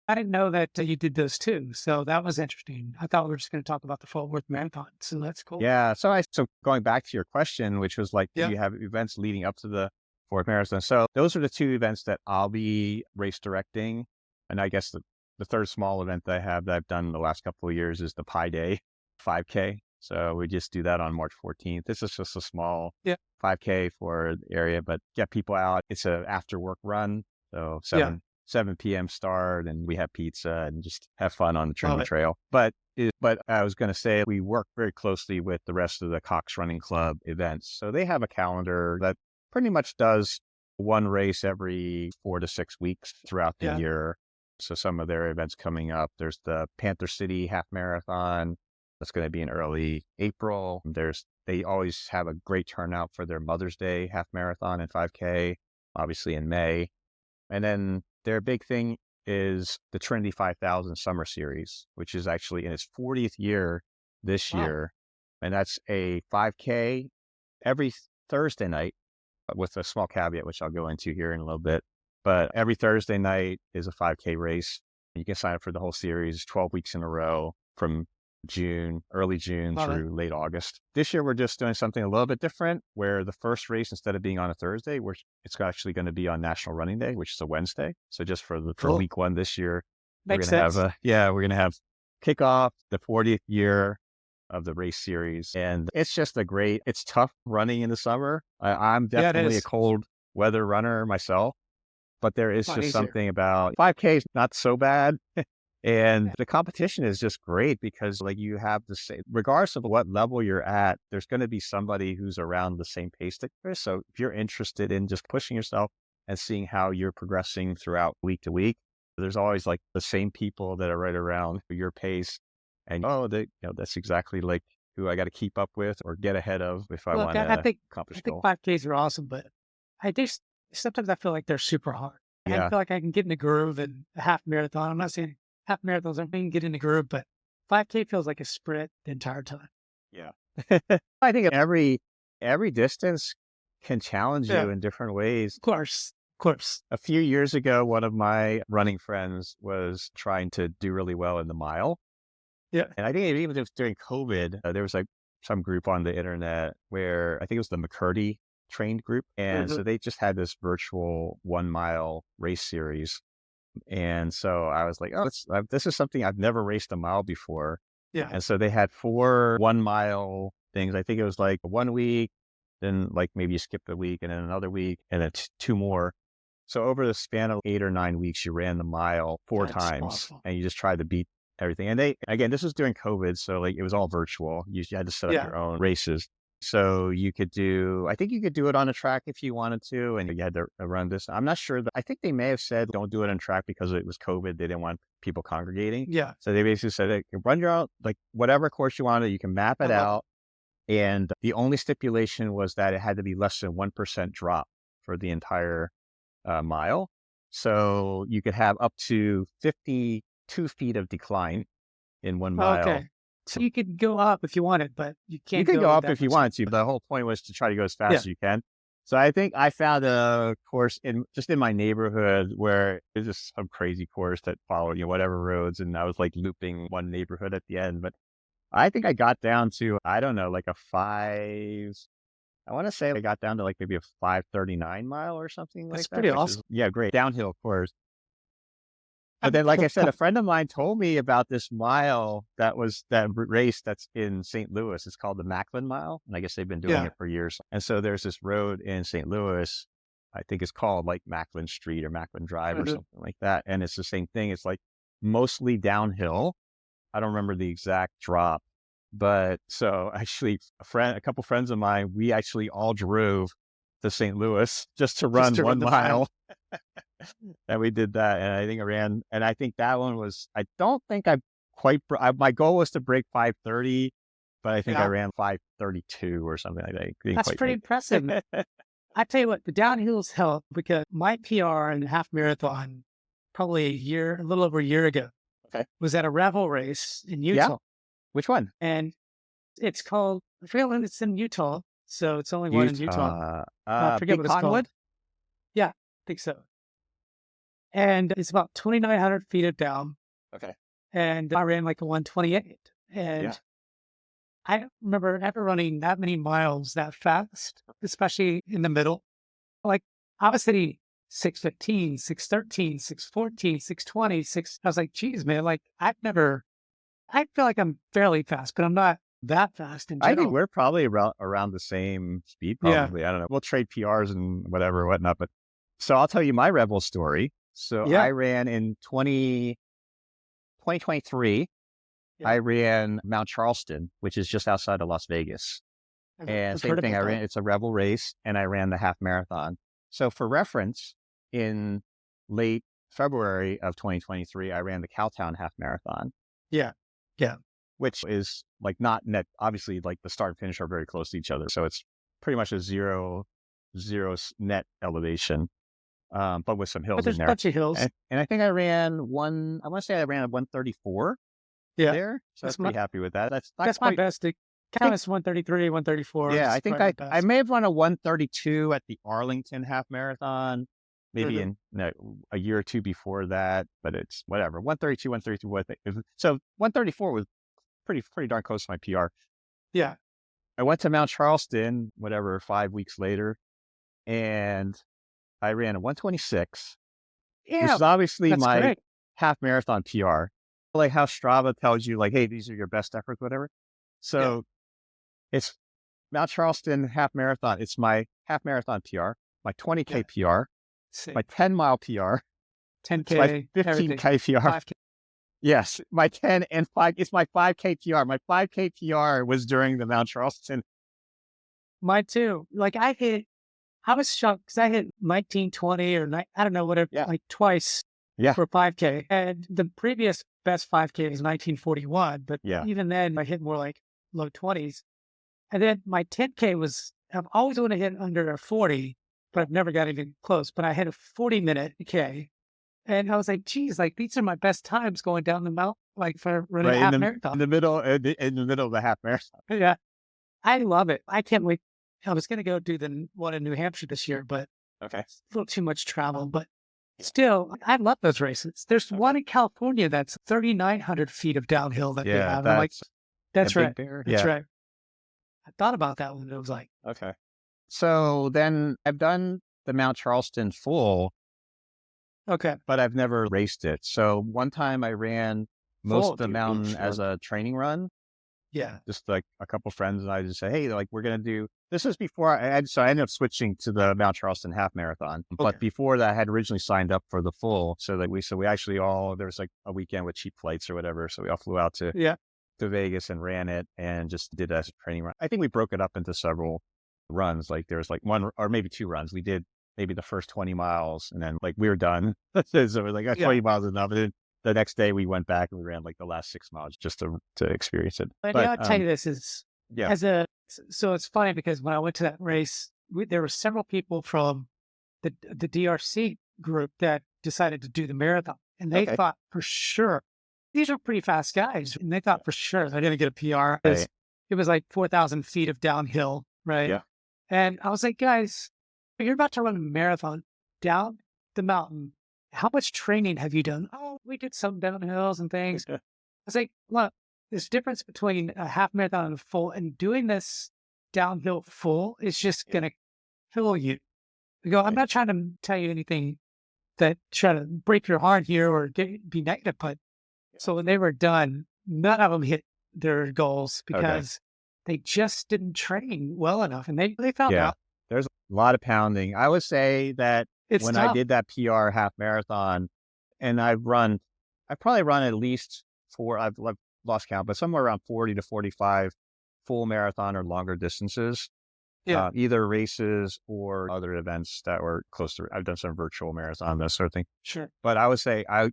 Speaker 1: I didn't know that you did those too. So that was interesting. I thought we were just going to talk about the Fort Worth Marathon. So that's cool.
Speaker 2: Yeah. So going back to your question, which was like, do
Speaker 1: Yeah.
Speaker 2: you have events leading up to the Fourth Marathon? So those are the two events that I'll be race directing. And I guess the third small event that I have that I've done in the last couple of years is the Pi Day 5K. So we just do that on March 14th. This is just a small
Speaker 1: Yeah.
Speaker 2: 5K for the area, but get people out. It's a after work run. So
Speaker 1: Yeah.
Speaker 2: 7 p.m. start, and we have pizza and just have fun on the
Speaker 1: Love
Speaker 2: Trinity
Speaker 1: it.
Speaker 2: Trail. But I was going to say we work very closely with the rest of the Cox Running Club events. So they have a calendar that pretty much does one race every 4 to 6 weeks throughout the
Speaker 1: Yeah.
Speaker 2: year. So some of their events coming up, there's the Panther City Half Marathon. That's going to be in early April. They always have a great turnout for their Mother's Day Half Marathon and 5K, obviously in May. And then their big thing is the Trinity 5000 Summer Series, which is actually in its 40th year this
Speaker 1: Wow.
Speaker 2: year. And that's a 5K every Thursday night with a small caveat, which I'll go into here in a little bit. But every Thursday night is a 5K race. You can sign up for the whole series 12 weeks in a row from early June
Speaker 1: Love it.
Speaker 2: through late August. This year, we're just doing something a little bit different where the first race, instead of being on a Thursday, it's actually going to be on National Running Day, which is a Wednesday. So just for
Speaker 1: Cool.
Speaker 2: week one this year,
Speaker 1: Makes sense.
Speaker 2: we're going to have kickoff the 40th year of the race series. And it's just it's tough running in the summer. I'm
Speaker 1: Yeah, it
Speaker 2: definitely a
Speaker 1: is.
Speaker 2: cold weather runner myself, but there is
Speaker 1: A lot
Speaker 2: just
Speaker 1: easier.
Speaker 2: something about 5K is not so bad. And the competition is just great because like you have the same, regardless of what level you're at, there's going to be somebody who's around the same pace that you're. So if you're interested in just pushing yourself and seeing how you're progressing throughout week to week, there's always like the same people that are right around your pace. And that's exactly like who I got to keep up with or get ahead of if I
Speaker 1: Look,
Speaker 2: want
Speaker 1: I
Speaker 2: to
Speaker 1: think
Speaker 2: accomplish
Speaker 1: I think
Speaker 2: goal.
Speaker 1: 5Ks are awesome, but I just sometimes I feel like they're super hard. I
Speaker 2: Yeah.
Speaker 1: feel like I can get in the groove in a half marathon. I'm not saying half marathons I can get in the groove, but 5K feels like a sprint the entire time.
Speaker 2: Yeah. I think every distance can challenge
Speaker 1: Yeah,
Speaker 2: you in different ways.
Speaker 1: of course, of course.
Speaker 2: A few years ago, one of my running friends was trying to do really well in the mile.
Speaker 1: Yeah.
Speaker 2: And I think even just during COVID, there was like some group on the internet where I think it was the McCurdy trained group. And
Speaker 1: Mhm.
Speaker 2: so they just had this virtual 1 mile race series. And so I was like, oh, this is something I've never raced a mile before.
Speaker 1: Yeah.
Speaker 2: And so they had 4 1 mile things. I think it was like 1 week, then like maybe you skipped a week and then another week and then two more. So over the span of 8 or 9 weeks, you ran the mile four
Speaker 1: That's
Speaker 2: times
Speaker 1: awesome.
Speaker 2: and you just tried to beat everything. And again, this was during COVID. So like it was all virtual. You had to set up
Speaker 1: Yeah.
Speaker 2: your own races. So I think you could do it on a track if you wanted to, and you had to run this. I'm not sure I think they may have said don't do it on track because it was COVID. They didn't want people congregating.
Speaker 1: Yeah.
Speaker 2: So they basically said, hey, run your own, like whatever course you wanted, you can map
Speaker 1: I
Speaker 2: it
Speaker 1: love it.
Speaker 2: out And the only stipulation was that it had to be less than 1% drop for the entire mile. So you could have up to 52 feet of decline in 1 mile.
Speaker 1: Okay. So you could go up if you wanted, but you
Speaker 2: You
Speaker 1: can't
Speaker 2: could go
Speaker 1: go
Speaker 2: up
Speaker 1: that
Speaker 2: if you
Speaker 1: much.
Speaker 2: wanted to, but the whole point was to try to go as fast
Speaker 1: Yeah.
Speaker 2: as you can. So I think I found a course in my neighborhood where it's just some crazy course that followed, whatever roads. And I was like looping one neighborhood at the end. But I think I got down to, I don't know, like I want to say I got down to like maybe a 5:39 mile or something
Speaker 1: That's
Speaker 2: like that,
Speaker 1: pretty
Speaker 2: which is,
Speaker 1: awesome.
Speaker 2: yeah, great. Downhill course. But
Speaker 1: I'm
Speaker 2: then, like I said, a
Speaker 1: com-
Speaker 2: friend of mine told me about this mile that race that's in St. Louis. It's called the Macklin Mile. And I guess they've been doing
Speaker 1: yeah.
Speaker 2: it for years. And so there's this road in St. Louis, I think it's called like Macklin Street or Macklin Drive or
Speaker 1: Mhm.
Speaker 2: something like that. And it's the same thing. It's like mostly downhill. I don't remember the exact drop, but so actually a couple friends of mine, we actually all drove to St. Louis just to
Speaker 1: Just
Speaker 2: run
Speaker 1: to run
Speaker 2: one
Speaker 1: the mile.
Speaker 2: mile. And we did that. And I think I think that one was, I don't think I quite, my goal was to break 5:30, but I think I
Speaker 1: Yeah.
Speaker 2: ran 5:32 or something like that. I didn't
Speaker 1: That's
Speaker 2: quite
Speaker 1: pretty
Speaker 2: make
Speaker 1: impressive.
Speaker 2: it.
Speaker 1: I tell you what, the downhills help because my PR in the half marathon, probably a little over a year ago,
Speaker 2: Okay.
Speaker 1: was at a gravel race in
Speaker 2: Yeah.
Speaker 1: Utah.
Speaker 2: Which one?
Speaker 1: And it's called, I forget what it's in Utah. So it's only one in Utah.
Speaker 2: Utah.
Speaker 1: I forget
Speaker 2: Big
Speaker 1: what it's
Speaker 2: Cottonwood?
Speaker 1: called. Yeah, I think so. And it's about 2,900 feet of down.
Speaker 2: Okay.
Speaker 1: And I ran like a 128.
Speaker 2: Yeah.
Speaker 1: And I don't remember ever running that many miles that fast, especially in the middle. Like I was hitting 6:15, 6:13, 6:14, 6:20, 6. I was like, geez, man, like I feel like I'm fairly fast, but I'm not that fast in
Speaker 2: I think
Speaker 1: general.
Speaker 2: we're probably around the same speed,
Speaker 1: Yeah.
Speaker 2: probably. I don't know. We'll trade PRs and whatever, whatnot. But so I'll tell you my Rebel story. So
Speaker 1: Yeah.
Speaker 2: I ran in 2023.
Speaker 1: Yeah.
Speaker 2: I ran Mount Charleston, which is just outside of Las Vegas. And
Speaker 1: I've
Speaker 2: same
Speaker 1: heard
Speaker 2: thing,
Speaker 1: about that.
Speaker 2: it's a Rebel race, and I ran the half marathon. So for reference, in late February of 2023, I ran the Cowtown half marathon,
Speaker 1: Yeah. Yeah.
Speaker 2: which is like not net. Obviously, like the start and finish are very close to each other. So it's pretty much a zero net elevation, but with some
Speaker 1: But
Speaker 2: hills in
Speaker 1: there's a
Speaker 2: there.
Speaker 1: bunch of hills.
Speaker 2: And I think I ran I want to say I ran a 134
Speaker 1: Yeah.
Speaker 2: there. So I was
Speaker 1: That's my
Speaker 2: pretty happy with that. That's not
Speaker 1: that's my
Speaker 2: quite.
Speaker 1: best. It
Speaker 2: I
Speaker 1: count
Speaker 2: think
Speaker 1: as 133, 134
Speaker 2: Yeah,
Speaker 1: is
Speaker 2: I think
Speaker 1: probably my
Speaker 2: I
Speaker 1: best.
Speaker 2: may have run a 132 at the Arlington half marathon, maybe
Speaker 1: Mhm.
Speaker 2: in a year or two before that, but it's whatever. 132, 132, what so 134 was pretty darn close to my PR.
Speaker 1: Yeah.
Speaker 2: I went to Mount Charleston, whatever, 5 weeks later, and I ran a 126, which
Speaker 1: Yeah.
Speaker 2: is obviously
Speaker 1: That's
Speaker 2: my
Speaker 1: great.
Speaker 2: half marathon PR. Like how Strava tells you, like, hey, these are your best efforts, whatever.
Speaker 1: Yeah.
Speaker 2: So it's Mount Charleston half marathon. It's my half marathon PR, my 20K
Speaker 1: Yeah.
Speaker 2: PR,
Speaker 1: See.
Speaker 2: my 10-mile PR, it's my
Speaker 1: 10K, everything.
Speaker 2: 15K PR.
Speaker 1: 5K.
Speaker 2: Yes, my 10 and 5. It's my 5K PR. My 5K PR was during the Mount Charleston.
Speaker 1: Mine too. Like I was shocked because I hit 1920 or I don't know, whatever,
Speaker 2: Yeah.
Speaker 1: like twice
Speaker 2: Yeah.
Speaker 1: for 5K. And the previous best 5K was 1941. But
Speaker 2: Yeah.
Speaker 1: even then, I hit more like low 20s. And then my 10K I've always wanted to hit under a 40, but I've never got even close. But I hit a 40-minute K. And I was like, geez, like these are my best times going down the mountain, like for running a
Speaker 2: Right
Speaker 1: half
Speaker 2: in
Speaker 1: marathon.
Speaker 2: the middle in the middle of the half marathon.
Speaker 1: Yeah. I love it. I can't wait. I was going to go do the one in New Hampshire this year, but
Speaker 2: Okay.
Speaker 1: it's a little too much travel. But
Speaker 2: Yeah.
Speaker 1: still, I love those races. There's
Speaker 2: Okay.
Speaker 1: one in California that's 3,900 feet of downhill that they
Speaker 2: Yeah,
Speaker 1: have. I'm like, that's
Speaker 2: Big
Speaker 1: right.
Speaker 2: Bear.
Speaker 1: That's
Speaker 2: Yeah.
Speaker 1: right. I thought about that one. It was like,
Speaker 2: Okay. So then I've done the Mount Charleston full,
Speaker 1: okay,
Speaker 2: but I've never raced it. So one time I ran most
Speaker 1: full,
Speaker 2: of the
Speaker 1: dude.
Speaker 2: mountain as a training run.
Speaker 1: Yeah.
Speaker 2: Just like a couple friends and I just say, hey, like we're gonna do this. Is before so I ended up switching to the Mount Charleston half marathon.
Speaker 1: Okay.
Speaker 2: But before that, I had originally signed up for the full. So we actually all there was like a weekend with cheap flights or whatever. So we all flew out to
Speaker 1: Yeah.
Speaker 2: Vegas and ran it and just did it as a training run. I think we broke it up into several runs. Like there was like one or maybe two runs. We did maybe the first 20 miles and then like we were done. So we're like, 20 miles is enough. And then the next day we went back and we ran like the last 6 miles just to experience it.
Speaker 1: But
Speaker 2: But
Speaker 1: I'll tell you this is
Speaker 2: yeah.
Speaker 1: as a So it's funny because when I went to that race, there were several people from the DRC group that decided to do the marathon, and they
Speaker 2: Okay.
Speaker 1: thought for sure these are pretty fast guys, and they thought for sure they're going to get a PR because
Speaker 2: Right.
Speaker 1: it was like 4,000 feet of downhill, right?
Speaker 2: Yeah.
Speaker 1: And I was like, guys, you're about to run a marathon down the mountain. How much training have you done? Oh, we did some downhills and things. I was like, look, there's difference between a half marathon and a full, and doing this downhill full is just
Speaker 2: Yeah.
Speaker 1: going to kill you. I go, I'm
Speaker 2: Right.
Speaker 1: not trying to tell you anything that try to break your heart here or be negative, but so when they were done, none of them hit their goals
Speaker 2: Okay.
Speaker 1: because they just didn't train well enough, and they found
Speaker 2: Yeah.
Speaker 1: out
Speaker 2: There's a lot of pounding. I would say that
Speaker 1: it's
Speaker 2: when I
Speaker 1: tough.
Speaker 2: did that PR half marathon, and I probably run at least I've lost count, but somewhere around 40 to 45 full marathon or longer distances,
Speaker 1: Yeah,
Speaker 2: either races or other events that were close to. I've done some virtual marathon, that sort of thing.
Speaker 1: sure.
Speaker 2: But I would say that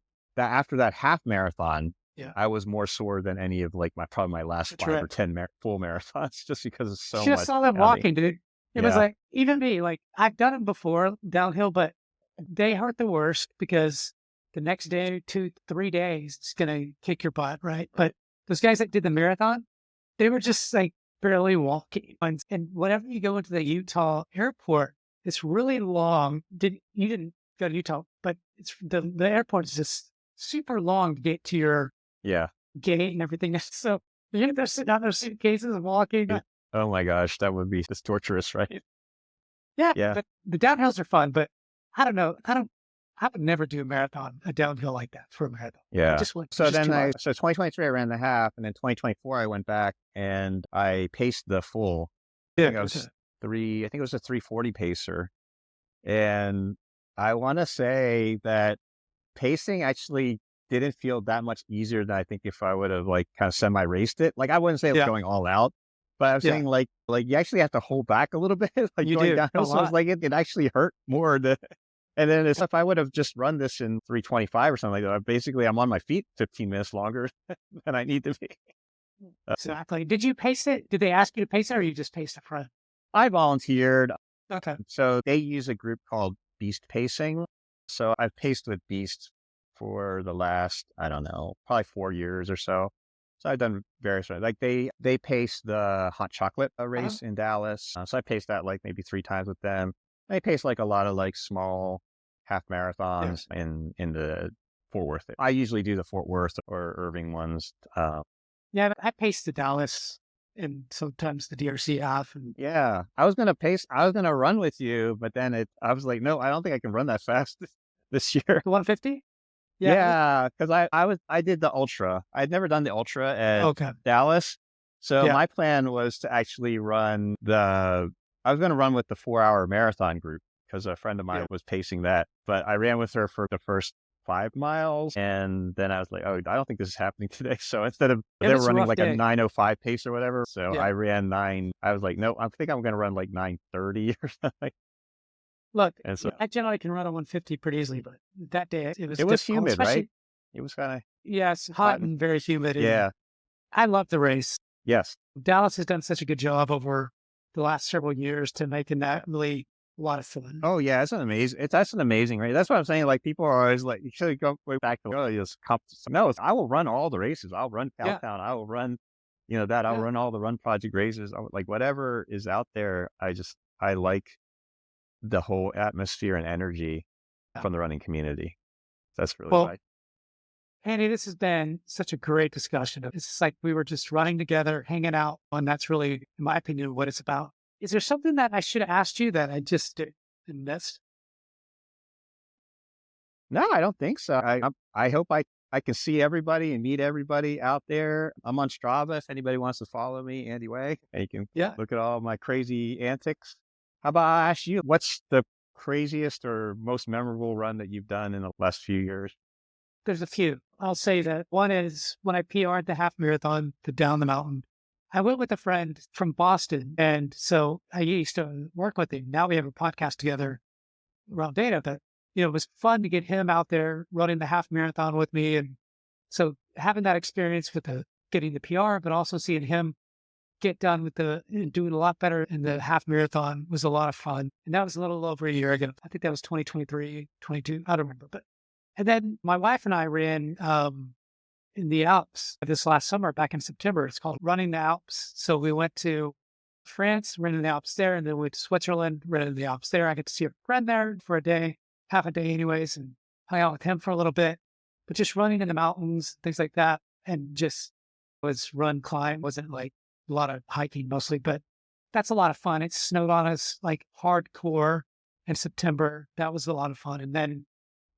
Speaker 2: after that half marathon,
Speaker 1: Yeah,
Speaker 2: I was more sore than any of like probably my last
Speaker 1: that's
Speaker 2: 5 or
Speaker 1: right.
Speaker 2: 10 full marathons, just because it's
Speaker 1: You
Speaker 2: so
Speaker 1: should have
Speaker 2: much
Speaker 1: saw them
Speaker 2: pounding.
Speaker 1: walking, dude. It was
Speaker 2: Yeah.
Speaker 1: like even me, like I've done it before downhill, but they hurt the worst because the next day, 2, 3 days, it's gonna kick your butt, right? But those guys that did the marathon, they were just like barely walking. And whenever you go into the Utah airport, it's really long. You didn't go to Utah, but it's the airport is just super long to get to your
Speaker 2: Yeah.
Speaker 1: gate and everything. So you're there sitting on those suitcases and walking.
Speaker 2: Oh my gosh, that would be just torturous, right?
Speaker 1: Yeah,
Speaker 2: Yeah.
Speaker 1: but the downhills are fun, but I don't know. I would never do a downhill like that for a marathon. I
Speaker 2: Yeah.
Speaker 1: just went, it's
Speaker 2: So
Speaker 1: just
Speaker 2: then
Speaker 1: too much.
Speaker 2: 2023 I ran the half, and then 2024 I went back and I paced the full.
Speaker 1: Yeah.
Speaker 2: I think it was a 340 pacer. And I want to say that pacing actually didn't feel that much easier than I think if I would have like kind of semi-raced it. Like I wouldn't say it was
Speaker 1: Yeah.
Speaker 2: going all out, but I'm
Speaker 1: Yeah.
Speaker 2: saying like you actually have to hold back a little bit, like
Speaker 1: You
Speaker 2: going
Speaker 1: do a
Speaker 2: downhill. So it's
Speaker 1: lot.
Speaker 2: like it actually hurt more. And then if I would have just run this in 325 or something like that, basically I'm on my feet 15 minutes longer than I need to be. Uh,
Speaker 1: Exactly. Did you pace it? Did they ask you to pace it or you just paced it front?
Speaker 2: I volunteered.
Speaker 1: Okay.
Speaker 2: So they use a group called Beast Pacing. So I've paced with Beast for the last, I don't know, probably 4 years or so. So I've done various, like they pace the hot chocolate
Speaker 1: Uh-huh.
Speaker 2: race in Dallas. So I paced that like maybe 3 times with them. They pace like a lot of like small half
Speaker 1: Yeah.
Speaker 2: marathons in the Fort Worth. I usually do the Fort Worth or Irving ones.
Speaker 1: Yeah. I paced the Dallas and sometimes the DRC half and
Speaker 2: Yeah, I was gonna run with you, but then I was like, no, I don't think I can run that fast this year.
Speaker 1: the 150. Yeah.
Speaker 2: Yeah, because I did the ultra. I'd never done the ultra at
Speaker 1: Okay.
Speaker 2: Dallas, so
Speaker 1: Yeah.
Speaker 2: my plan was to actually run I was going to run with the 4 hour marathon group because a friend of mine
Speaker 1: Yeah.
Speaker 2: was pacing that. But I ran with her for the first 5 miles, and then I was like, oh, I don't think this is happening today. So instead of
Speaker 1: It
Speaker 2: they were
Speaker 1: was a
Speaker 2: running
Speaker 1: rough
Speaker 2: like a
Speaker 1: day.
Speaker 2: 9:05 pace or whatever, so
Speaker 1: Yeah.
Speaker 2: I ran nine. I was like, no, I think I'm going to run like 9:30 or something.
Speaker 1: Look,
Speaker 2: And so
Speaker 1: I generally can run a 150 pretty easily, but that day it was
Speaker 2: it was
Speaker 1: difficult,
Speaker 2: humid, right?
Speaker 1: especially,
Speaker 2: It was kind of
Speaker 1: yes, hot
Speaker 2: hot.
Speaker 1: and very humid. And
Speaker 2: Yeah.
Speaker 1: I love the race.
Speaker 2: Yes.
Speaker 1: Dallas has done such a good job over the last several years to making that really a lot of fun.
Speaker 2: Oh yeah, that's an amazing race. That's what I'm saying. Like people are always like, you should go way back to this competition. No, I will run all the races. I'll run
Speaker 1: Yeah.
Speaker 2: Cowtown. I will run, I'll
Speaker 1: Yeah.
Speaker 2: run all the Run Project races. Like whatever is out there. I like the whole atmosphere and energy
Speaker 1: Yeah.
Speaker 2: from the running community. That's really
Speaker 1: Well,
Speaker 2: what
Speaker 1: Andy, this has been such a great discussion. It's just like we were just running together, hanging out, and that's really, in my opinion, what it's about. Is there something that I should have asked you that I just did and missed?
Speaker 2: No, I don't think so. I hope I can see everybody and meet everybody out there. I'm on Strava. If anybody wants to follow me, Andy Wang, and you can
Speaker 1: Yeah.
Speaker 2: look at all my crazy antics. How about I ask you, what's the craziest or most memorable run that you've done in the last few years?
Speaker 1: There's a few. I'll say that one is when I PR'd the half marathon to down the mountain. I went with a friend from Boston. And so I used to work with him. Now we have a podcast together around data that, it was fun to get him out there running the half marathon with me. And so having that experience with getting the PR, but also seeing him get done with doing a lot better in the half marathon was a lot of fun. And that was a little over a year ago. I think that was 2023, 22. I don't remember. And then my wife and I ran in the Alps this last summer back in September. It's called Running the Alps. So we went to France, ran in the Alps there, and then went to Switzerland, ran in the Alps there. I got to see a friend there for a day, half a day anyways, and hung out with him for a little bit. But just running in the mountains, things like that, and just was run, climb, wasn't like a lot of hiking mostly, but that's a lot of fun. It snowed on us like hardcore in September. That was a lot of fun. And then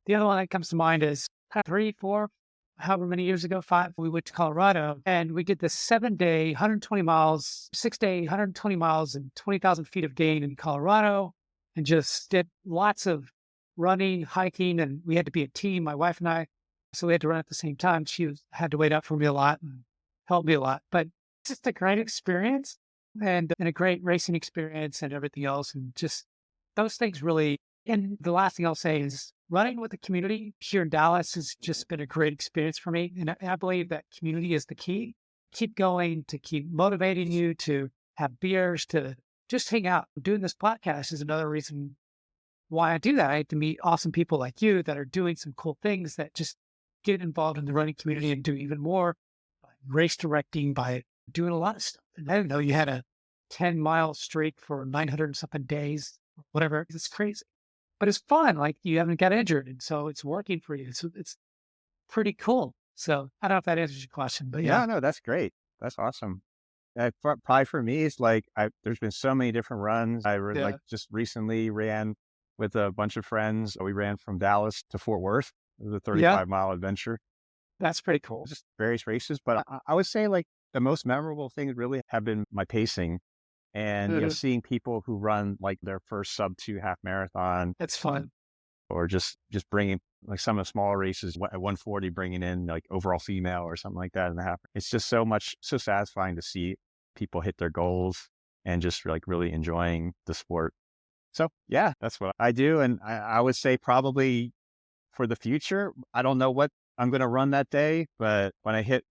Speaker 1: the other one that comes to mind is 3, 4, however many years ago, 5, we went to Colorado and we did the 7-day, 120 miles, 6-day, 120 miles and 20,000 feet of gain in Colorado, and just did lots of running, hiking, and we had to be a team, my wife and I. So we had to run at the same time. She had to wait up for me a lot and help me a lot, but it's just a great experience and a great racing experience and everything else. And just those things really, and the last thing I'll say is running with the community here in Dallas has just been a great experience for me. And I believe that community is the key. Keep going, to keep motivating you, to have beers, to just hang out. Doing this podcast is another reason why I do that. I get to meet awesome people like you that are doing some cool things, that just get involved in the running community and do even more by race directing, by doing a lot of stuff. And I didn't know you had a 10-mile streak for 900 and something days, or whatever. It's crazy, but it's fun. Like, you haven't got injured, and so it's working for you. So it's pretty cool. So I don't know if that answers your question, but yeah.
Speaker 2: Yeah, no, that's great. That's awesome. Probably for me, it's like there's been so many different runs.
Speaker 1: Yeah.
Speaker 2: Like just recently ran with a bunch of friends. We ran from Dallas to Fort Worth. It was a
Speaker 1: Yeah.
Speaker 2: 35-mile adventure.
Speaker 1: That's pretty cool.
Speaker 2: Just various races. But I would say like the most memorable things really have been my pacing, and
Speaker 1: Mhm.
Speaker 2: seeing people who run like their first sub 2 half marathon,
Speaker 1: It's fun.
Speaker 2: or just bringing like some of the smaller races at 140, bringing in like overall female or something like that in the half. It's just so satisfying to see people hit their goals and just like really enjoying the sport. So yeah, that's what I do. And I would say probably for the future, I don't know what I'm going to run that day, but when I hit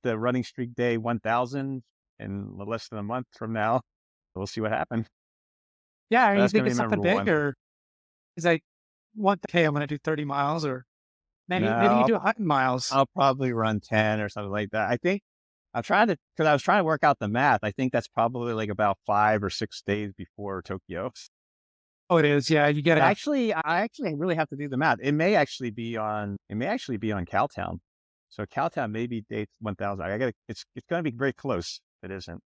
Speaker 2: the running streak day 1,000 in less than a month from now, we'll see what happens.
Speaker 1: Yeah. Are
Speaker 2: But
Speaker 1: you
Speaker 2: that's going to
Speaker 1: thinking
Speaker 2: be a
Speaker 1: something
Speaker 2: memorable
Speaker 1: big,
Speaker 2: one.
Speaker 1: or is like, okay, I'm going to do 30 miles, or maybe you
Speaker 2: No,
Speaker 1: do 100 miles.
Speaker 2: I'll probably run 10 or something like that. I think I'm trying to, because I was trying to work out the math. I think that's probably like about 5 or 6 days before Tokyo.
Speaker 1: Oh, it is. Yeah. You get
Speaker 2: But
Speaker 1: it.
Speaker 2: I actually really have to do the math. It may actually be on Cowtown. So Cowtown maybe dates 1,000. It's going to be very close. If it isn't.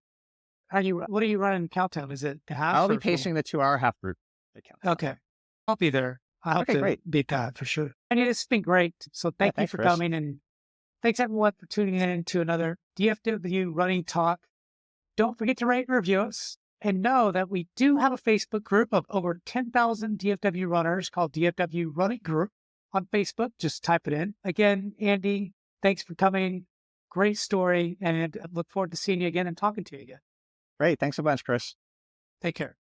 Speaker 1: What are you running in Cowtown? Is it the half
Speaker 2: I'll be
Speaker 1: or full?
Speaker 2: pacing the 2-hour half group at Cowtown.
Speaker 1: Okay. I'll be there. I hope
Speaker 2: Okay,
Speaker 1: to
Speaker 2: great.
Speaker 1: beat that for sure. And it's been great. So
Speaker 2: Yeah,
Speaker 1: thank you
Speaker 2: thanks,
Speaker 1: for
Speaker 2: Chris.
Speaker 1: coming, and thanks everyone for tuning in to another DFW Running Talk. Don't forget to rate and review us, and know that we do have a Facebook group of over 10,000 DFW runners called DFW Running Group on Facebook. Just type it in. Again, Andy, thanks for coming. Great story, and I look forward to seeing you again and talking to you again.
Speaker 2: Great. Thanks so much, Chris.
Speaker 1: Take care.